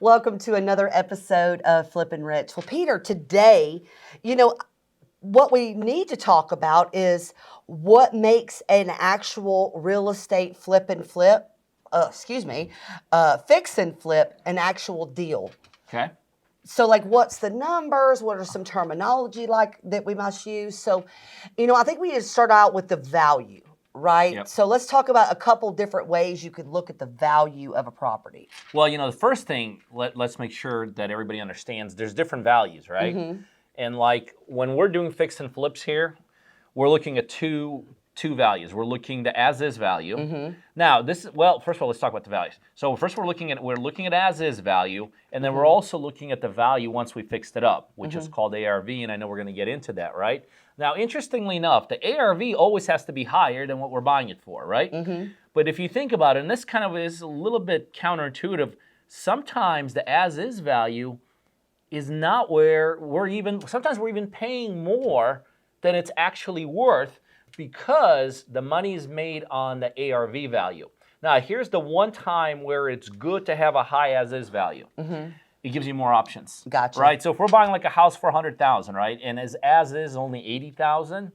Welcome to another episode of Flippin' Rich. Well, Peter, today, what we need to talk about is what makes an actual real estate fix and flip an actual deal. Okay. So, what's the numbers? What are some terminology that we must use? So, I think we need to start out with the value, right? Yep. So let's talk about a couple different ways you could look at the value of a property. Well, the first thing, let's make sure that everybody understands there's different values, right? Mm-hmm. And when we're doing fix and flips here, we're looking at two values. We're looking the as-is value. Mm-hmm. Now, first of all, let's talk about the values. So first we're looking at as-is value, and then we're also looking at the value once we fixed it up, which is called ARV, and I know we're going to get into that, right? Now, interestingly enough, the ARV always has to be higher than what we're buying it for, right? Mm-hmm. But if you think about it, and this kind of is a little bit counterintuitive, sometimes the as-is value is not where sometimes we're even paying more than it's actually worth, because the money is made on the ARV value. Now, here's the one time where it's good to have a high as-is value. Mm-hmm. It gives you more options. Gotcha. Right? So if we're buying a house for $100,000, right, and as-is only $80,000,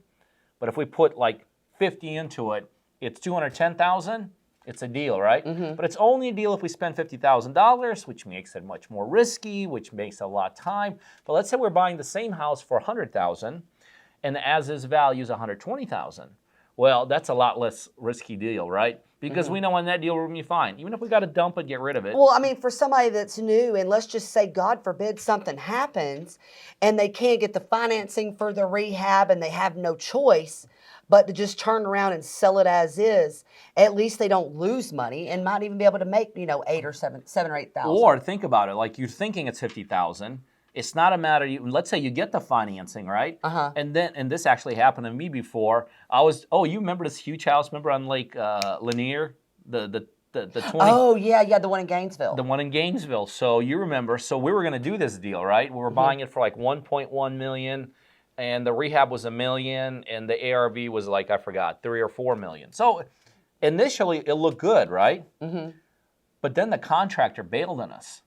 but if we put 50 into it, it's $210,000. It's a deal, right? Mm-hmm. But it's only a deal if we spend $50,000, which makes it much more risky, which makes a lot of time. But let's say we're buying the same house for $100,000, and the as-is value is $120,000. Well, that's a lot less risky deal, right? Because we know on that deal we're going to be fine. Even if we got to dump it, get rid of it. Well, for somebody that's new, and let's just say, God forbid, something happens, and they can't get the financing for the rehab, and they have no choice but to just turn around and sell it as is, at least they don't lose money and might even be able to make, $8,000 or $7,000 or $8,000. Or think about it, you're thinking it's $50,000. It's not a matter. Let's say you get the financing, right? Uh-huh. And this actually happened to me before. You remember this huge house? Remember on Lake Lanier, the 20? Oh yeah, the one in Gainesville. The one in Gainesville. So you remember. So we were going to do this deal, right? We were buying it for $1.1 million, and the rehab was $1 million, and the ARV was I forgot, $3 or $4 million. So initially it looked good, right? Mm-hmm. But then the contractor bailed on us.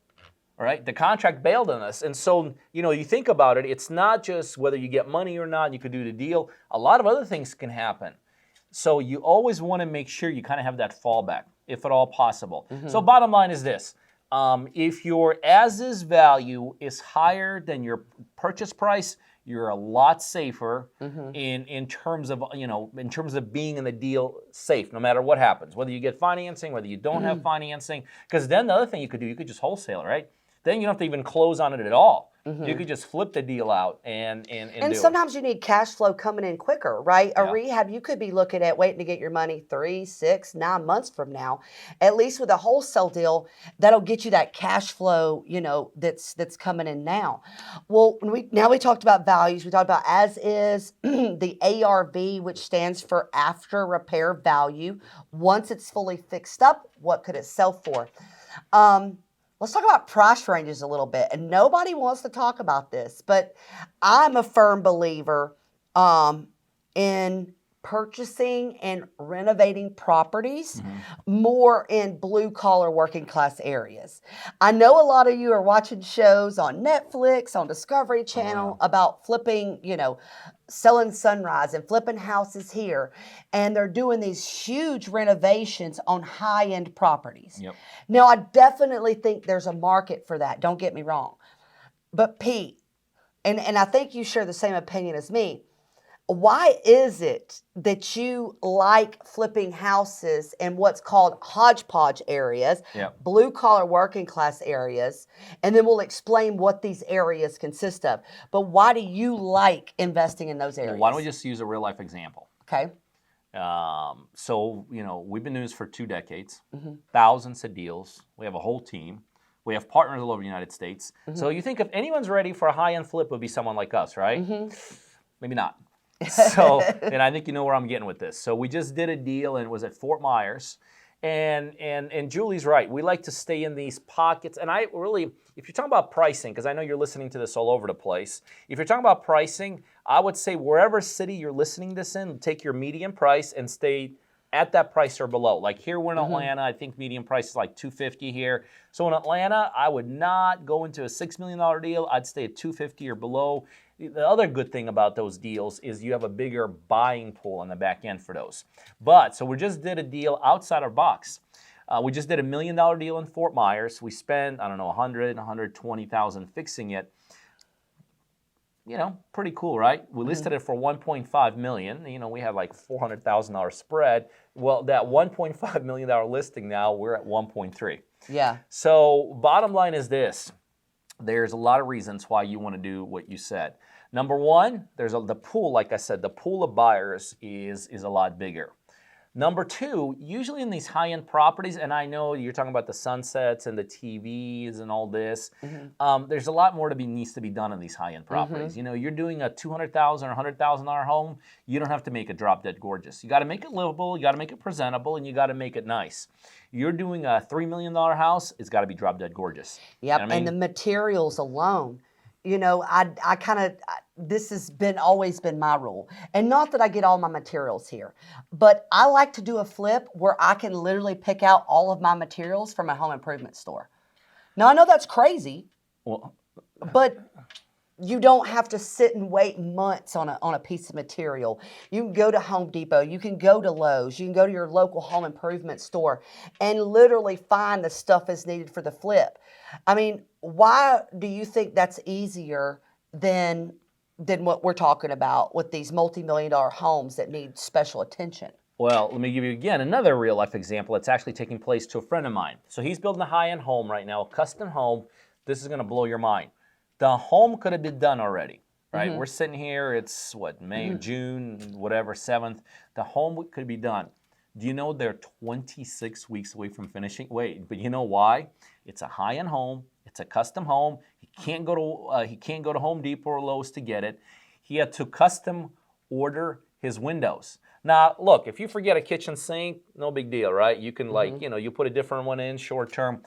All right, the contract bailed on us. And so, you think about it, it's not just whether you get money or not, you could do the deal. A lot of other things can happen. So you always want to make sure you kind of have that fallback, if at all possible. Mm-hmm. So bottom line is this. If your as-is value is higher than your purchase price, you're a lot safer in terms of being in the deal safe, no matter what happens, whether you get financing, whether you don't have financing. Because then the other thing you could do, you could just wholesale, right? Then you don't have to even close on it at all. You could just flip the deal out and do sometimes you need cash flow coming in quicker, right? A Yeah. rehab, you could be looking at waiting to get your money 3, 6, 9 months from now. At least with a wholesale deal, that'll get you that cash flow, that's coming in now. Well, we talked about values. We talked about as is, the ARV, which stands for after repair value. Once it's fully fixed up, what could it sell for? Let's talk about price ranges a little bit. And nobody wants to talk about this, but I'm a firm believer in purchasing and renovating properties more in blue-collar working class areas. I know a lot of you are watching shows on Netflix, on Discovery Channel about flipping, selling Sunrise and flipping houses here. And they're doing these huge renovations on high-end properties. Yep. Now, I definitely think there's a market for that. Don't get me wrong. But Pete, and I think you share the same opinion as me, why is it that you like flipping houses in what's called hodgepodge areas, blue-collar working class areas, and then we'll explain what these areas consist of. But why do you like investing in those areas? Well, why don't we just use a real-life example? Okay. So, we've been doing this for 2 decades, thousands of deals. We have a whole team. We have partners all over the United States. So you think if anyone's ready for a high-end flip, it would be someone like us, right? Maybe not. So, and I think you know where I'm getting with this. So we just did a deal, and it was at Fort Myers. And Julie's right. We like to stay in these pockets. And I really, if you're talking about pricing, because I know you're listening to this all over the place, if you're talking about pricing, I would say wherever city you're listening to this in, take your median price and stay at that price or below. Like here we're in Mm-hmm. Atlanta, I think median price is like $250 here. So in Atlanta, I would not go into a $6 million deal. I'd stay at $250 or below. The other good thing about those deals is you have a bigger buying pool on the back end for those. But so we just did a deal outside our box. We just did $1 million deal in Fort Myers. We spent, I don't know, 120,000 fixing it. You know, pretty cool, right? We listed it for 1.5 million. You know, we had like $400,000 spread. Well, that $1.5 million listing now, we're at 1.3. Yeah. So bottom line is this. There's a lot of reasons why you want to do what you said. Number one, the pool, like I said, the pool of buyers is a lot bigger. Number two, usually in these high-end properties, and I know you're talking about the sunsets and the TVs and all this, there's a lot more needs to be done in these high-end properties. You know, you're doing a $200,000 or $100,000 home, you don't have to make it drop-dead gorgeous. You got to make it livable, you got to make it presentable, and you got to make it nice. You're doing a $3 million house, it's got to be drop-dead gorgeous. Yep, You know what I mean? and the materials alone. You know, I kind of, this has always been my rule. And not that I get all my materials here, but I like to do a flip where I can literally pick out all of my materials from a home improvement store. Now, I know that's crazy, Well, but you don't have to sit and wait months on a piece of material. You can go to Home Depot, you can go to Lowe's, you can go to your local home improvement store and literally find the stuff that's needed for the flip. I mean, why do you think that's easier than what we're talking about with these multi-million-dollar homes that need special attention? well, let me give you again another real life example that's actually taking place to a friend of mine. So he's building a high-end home right now, a custom home. This is going to blow your mind. The home could have been done already, right? We're sitting here, it's what, May, June, whatever, 7th. The home could be done. Do you know they're 26 weeks away from finishing? Wait, but you know why? It's a high-end home. It's a custom home. He can't go to Home Depot or Lowe's to get it. He had to custom order his windows. Now, look, if you forget a kitchen sink, no big deal, right? You can you put a different one in short term.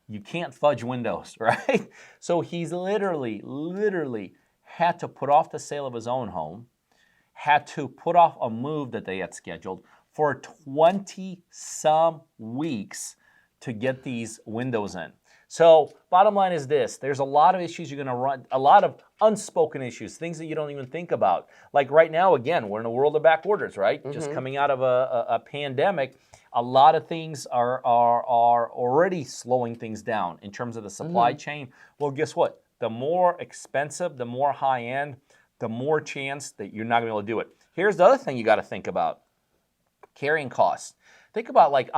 You can't fudge windows, right? So he's literally had to put off the sale of his own home, had to put off a move that they had scheduled for 20-some weeks to get these windows in. So bottom line is this, there's a lot of issues you're gonna run, a lot of unspoken issues, things that you don't even think about. Like right now, again, we're in a world of back orders, right? Just coming out of a pandemic, a lot of things are already slowing things down in terms of the supply chain. Well, guess what? The more expensive, the more high end, the more chance that you're not gonna be able to do it. Here's the other thing you gotta think about, carrying costs. Think about like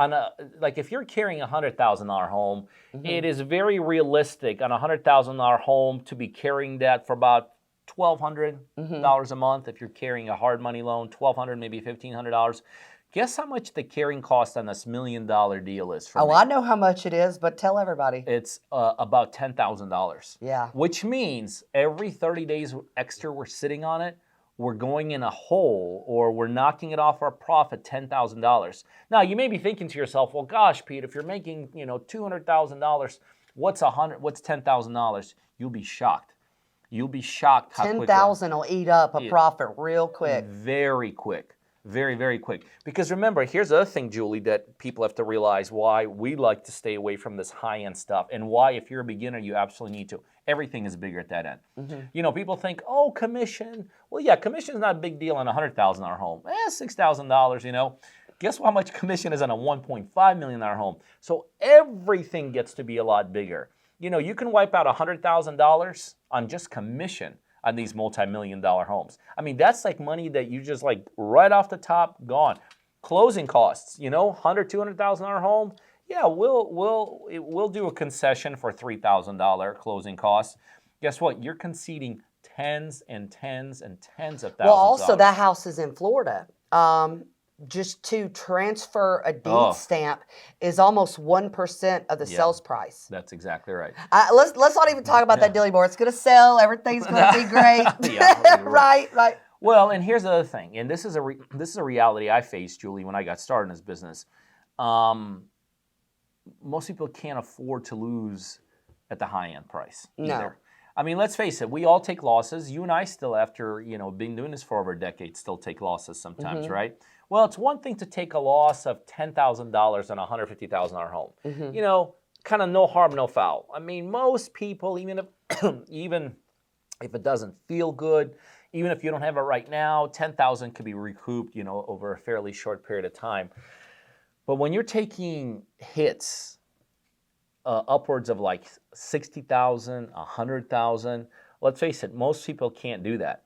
if you're carrying a $100,000 home, it is very realistic on a $100,000 home to be carrying that for about $1,200 a month. If you're carrying a hard money loan, $1,200, maybe $1,500. Guess how much the carrying cost on this $1 million deal is for me? I know how much it is, but tell everybody. It's about $10,000. Yeah. Which means every 30 days extra we're sitting on it, we're going in a hole or we're knocking it off our profit $10,000. Now you may be thinking to yourself, well, gosh, Pete, if you're making $200,000, what's $10,000? You'll be shocked. You'll be shocked how quick. 10,000 will eat up a profit real quick. Very quick. Very, very quick. Because remember, here's the other thing, Julie, that people have to realize why we like to stay away from this high-end stuff and why, if you're a beginner, you absolutely need to. Everything is bigger at that end. You know, people think, oh, commission. Well, yeah, commission is not a big deal on a $100,000 home. $6,000, you know. Guess how much commission is on a $1.5 million home? So everything gets to be a lot bigger. You know, you can wipe out $100,000 on just commission on these multi-million-dollar homes. I mean, that's like money that you just like right off the top, gone. Closing costs, you know, $100,000, $200,000 home. Yeah, we'll do a concession for $3,000 closing costs. Guess what? You're conceding tens and tens and tens of thousands. Well, also that house is in Florida. Just to transfer a deed stamp is almost 1% of the sales price. That's exactly right. Let's not even talk about that deal anymore. It's going to sell. Everything's going to be great. Right. Well, and here's the other thing, and this is a reality I faced, Julie, when I got started in this business. Most people can't afford to lose at the high-end price either. No. I mean, let's face it, we all take losses. You and I still, after being doing this for over a decade, still take losses sometimes, right? Well, it's one thing to take a loss of $10,000 on a $150,000 home. You know, kind of no harm, no foul. I mean, most people, even if even if it doesn't feel good, even if you don't have it right now, 10,000 could be recouped, you know, over a fairly short period of time. But when you're taking hits upwards of like 60,000, 100,000, let's face it, most people can't do that.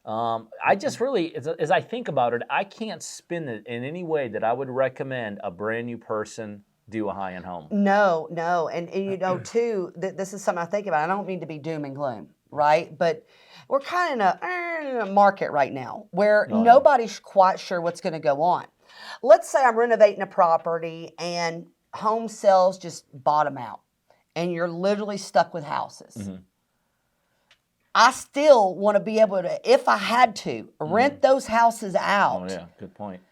I just really, as I think about it, I can't spin it in any way that I would recommend a brand new person do a high-end home. No, no. And you know, too, this is something I think about. I don't mean to be doom and gloom, right? But we're kind of in a market right now where Oh, yeah. nobody's quite sure what's going to go on. Let's say I'm renovating a property and home sales just bottom out and you're literally stuck with houses. I still want to be able to, if I had to, rent those houses out. Oh, yeah, good point.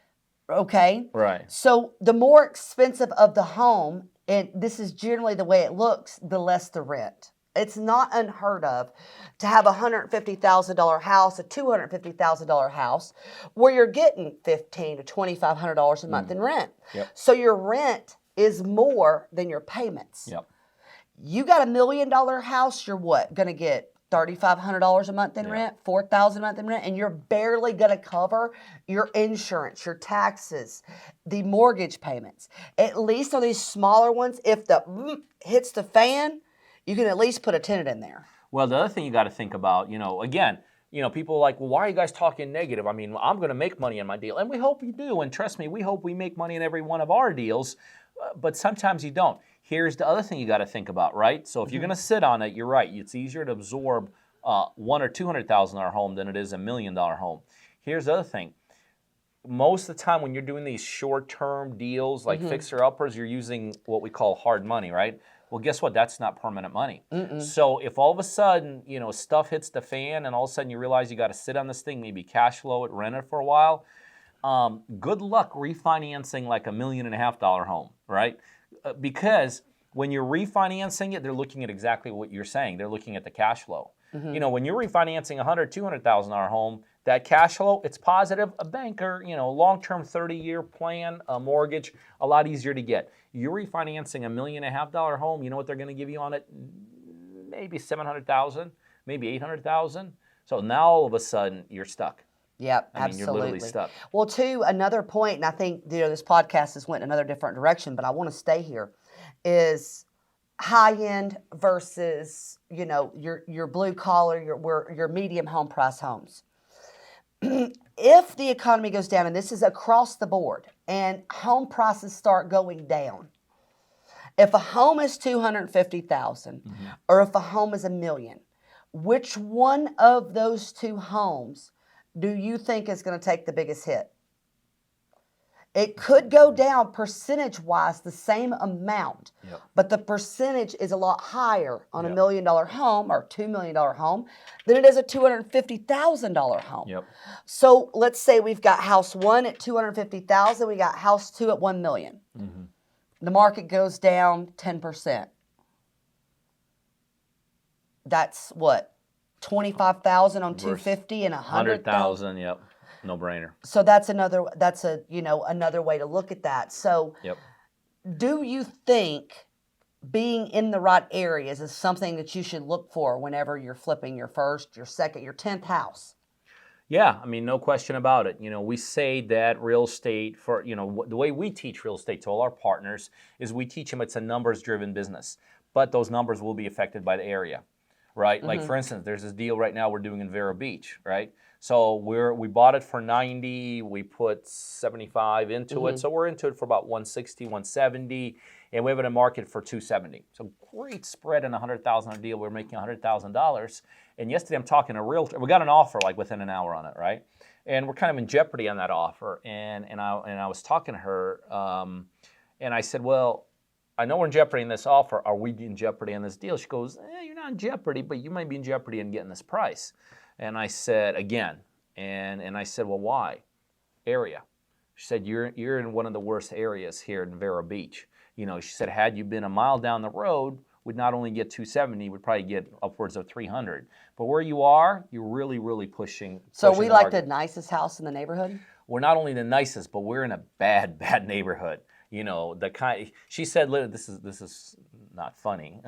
Okay? Right. So the more expensive of the home, and this is generally the way it looks, the less the rent. It's not unheard of to have a $150,000 house, a $250,000 house, where you're getting $1,500 to $2,500 a month in rent. Yep. So your rent is more than your payments. Yep. You got $1 million house, you're what? Going to get $3,500 a month in rent, $4,000 a month in rent, and you're barely going to cover your insurance, your taxes, the mortgage payments. At least on these smaller ones, if the hits the fan, you can at least put a tenant in there. Well, the other thing you got to think about, you know, again, you know, people are like, well, why are you guys talking negative? I mean, I'm going to make money in my deal. And we hope you do. And trust me, we hope we make money in every one of our deals. But sometimes you don't. Here's the other thing you got to think about, right? So if you're going to sit on it, you're right. It's easier to absorb $100,000 or $200,000 home than it is $1 million home. Here's the other thing. Most of the time when you're doing these short-term deals like fixer-uppers, you're using what we call hard money, right? Well, guess what? That's not permanent money. So if all of a sudden, you know, stuff hits the fan and all of a sudden you realize you got to sit on this thing, maybe cash flow it, rent it for a while, good luck refinancing like $1.5 million home, right? Because when you're refinancing it, they're looking at exactly what you're saying. They're looking at the cash flow. You know, when you're refinancing a $100,000, $200,000 home, that cash flow, it's positive. A banker, you know, long-term 30-year plan, a mortgage, a lot easier to get. You're refinancing a $1.5 million home, you know what they're going to give you on it? Maybe $700,000, maybe $800,000. So now all of a sudden you're stuck. Yep, I mean, absolutely. you're literally stuck. Well, too, another point, and I think this podcast has went in another different direction, but I want to stay here, is high end versus your blue collar, your medium home price homes. If the economy goes down, and this is across the board, and home prices start going down, if a home is $250,000 or if a home is $1 million, which one of those two homes do you think is going to take the biggest hit? It could go down percentage-wise the same amount, but the percentage is a lot higher on a $1 million home or $2 million home than it is a $250,000 home. So let's say we've got house one at $250,000, we got house two at $1 million. The market goes down 10%. That's what? 25,000 on 250 and 100,000. Yep, no brainer. So that's another way to look at that. So do you think being in the right areas is something that you should look for whenever you're flipping your first, your second, your 10th house? Yeah, I mean, no question about it. You know, we say that real estate, for, you know, the way we teach real estate to all our partners is we teach them it's a numbers-driven business, but those numbers will be affected by the area. Right? Like, for instance, there's this deal right now we're doing in Vero Beach, right? So we bought it for 90, we put 75 into it, so we're into it for about 160, 170, and we have it in market for 270. So great spread in a $100,000 deal. We're making $100,000. And yesterday I'm talking to a realtor. We got an offer like within an hour on it, right? And we're kind of in jeopardy on that offer. And I was talking to her, and I said, well, I know we're in jeopardy in this offer. Are we in jeopardy in this deal? She goes, you're not in jeopardy, but you might be in jeopardy in getting this price. And I said, again, and I said, well, why? Area. She said, you're in one of the worst areas here in Vero Beach. You know, she said, had you been a mile down the road, we'd not only get 270, we'd probably get upwards of 300. But where you are, you're really, really pushing. So we like the nicest house in the neighborhood? we're not only the nicest, but we're in a bad, bad neighborhood. You know, the kind. She said, "This is not funny.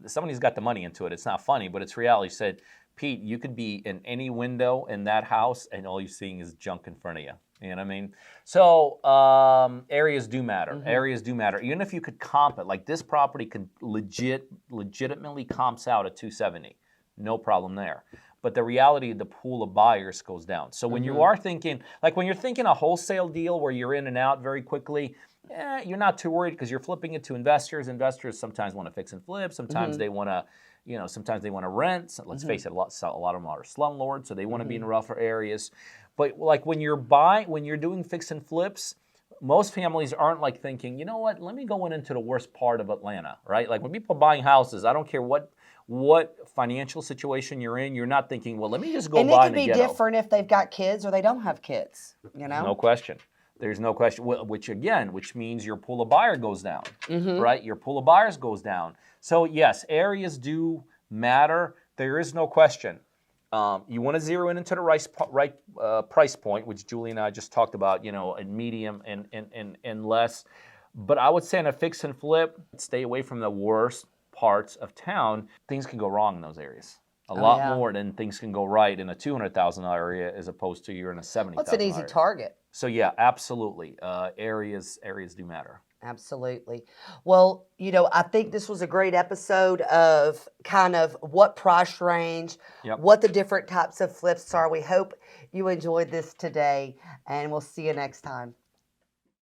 Somebody's got the money into it. It's not funny, but it's reality." She said, "Pete, you could be in any window in that house, and all you're seeing is junk in front of you." You know what I mean? So areas do matter. Areas do matter. Even if you could comp it, like this property could legitimately comps out at 270, no problem there. But the reality of the pool of buyers goes down. So when you are thinking, like when you're thinking a wholesale deal where you're in and out very quickly, you're not too worried because you're flipping it to investors. Investors sometimes want to fix and flip. Sometimes they want to, sometimes they want to rent. So let's face it, a lot of them are slumlords, so they want to be in rougher areas. But like when you're doing fix and flips, most families aren't like thinking, you know what, let me go into the worst part of Atlanta, right? Like when people are buying houses, I don't care what financial situation you're in, you're not thinking, well, let me just go buy in the ghetto. And it can be different if they've got kids or they don't have kids, No question. There's no question, which means your pool of buyer goes down, right? Your pool of buyers goes down. So yes, areas do matter. There is no question. You want to zero in into the right price point, which Julie and I just talked about, and medium and less. But I would say in a fix and flip, stay away from the worst parts of town. Things can go wrong in those areas. A lot more than things can go right in a $200,000 area as opposed to you're in a $70,000. That's an easy target. So yeah, absolutely. Areas do matter. Absolutely. Well, I think this was a great episode of kind of what price range, what the different types of flips are. We hope you enjoyed this today, and we'll see you next time.